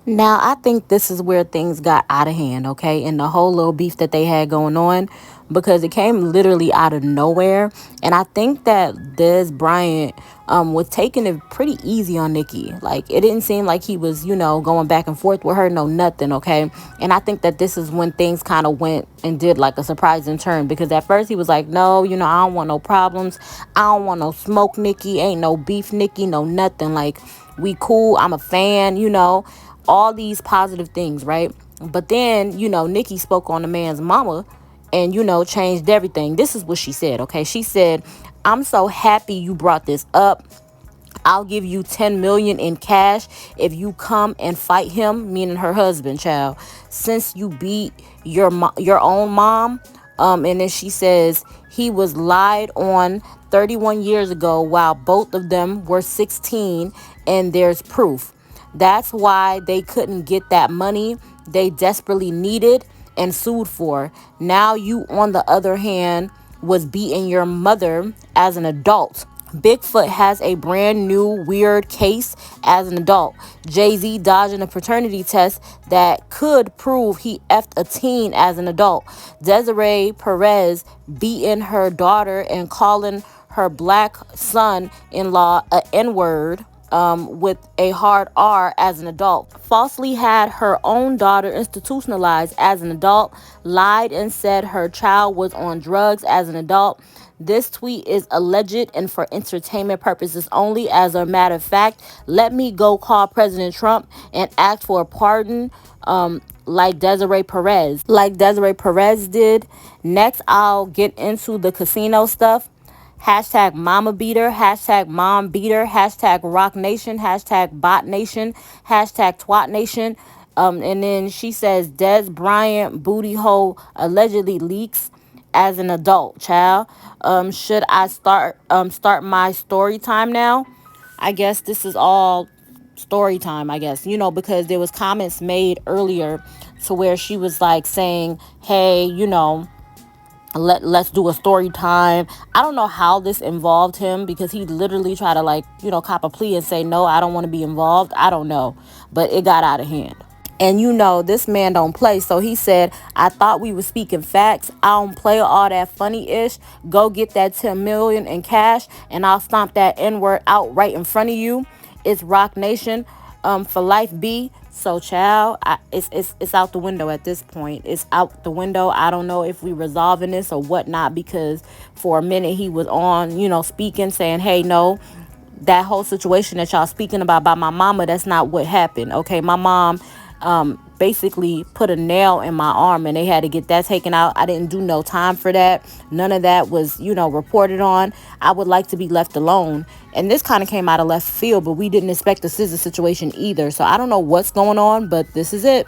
Now, I think this is where things got out of hand, okay? And the whole little beef that they had going on, because it came literally out of nowhere. And I think that Dez Bryant was taking it pretty easy on Nikki. Like, it didn't seem like he was, going back and forth with her, no nothing, okay? And I think that this is when things kind of went and did like a surprising turn, because at first he was like, no, I don't want no problems. I don't want no smoke, Nikki. Ain't no beef, Nikki, no nothing. Like, we cool. I'm a fan, all these positive things, right? But then, Nikki spoke on the man's mama and, changed everything. This is what she said, okay? She said, I'm so happy you brought this up. I'll give you 10 million in cash if you come and fight him, meaning her husband, child, since you beat your own mom. And then she says he was lied on 31 years ago while both of them were 16, and there's proof. That's why they couldn't get that money they desperately needed and sued for. Now you, on the other hand, was beating your mother as an adult. Bigfoot has a brand new weird case as an adult. Jay-Z dodging a paternity test that could prove he effed a teen as an adult. Desiree Perez beating her daughter and calling her black son-in-law a N-word with a hard R as an adult. Falsely had her own daughter institutionalized as an adult. Lied and said her child was on drugs as an adult. This tweet is alleged and for entertainment purposes only. As a matter of fact, let me go call President Trump and ask for a pardon, like Desiree Perez did. Next, I'll get into the casino stuff. Hashtag mama beater, hashtag mom beater, hashtag rock nation, hashtag bot nation, hashtag twat nation. And then she says Dez Bryant booty hole allegedly leaks as an adult, child. Should I start my story time now? I guess this is all story time, I guess, because there was comments made earlier to where she was like saying, hey, let's do a story time. I don't know how this involved him, because he literally tried to cop a plea and say, no, I don't want to be involved. I don't know, but it got out of hand. And this man don't play. So he said, I thought we were speaking facts. I don't play all that funny-ish. Go get that 10 million in cash and I'll stomp that N-word out right in front of you. It's Rock Nation for life B. So, child, it's out the window at this point. It's out the window. I don't know if we resolving this or whatnot, because for a minute he was on, speaking, saying, hey, no, that whole situation that y'all speaking about by my mama, that's not what happened. Okay, my mom basically put a nail in my arm and they had to get that taken out. I didn't do no time for that. None of that was, reported on. I would like to be left alone. And this kind of came out of left field, but we didn't expect a scissor situation either. So I don't know what's going on, but this is it.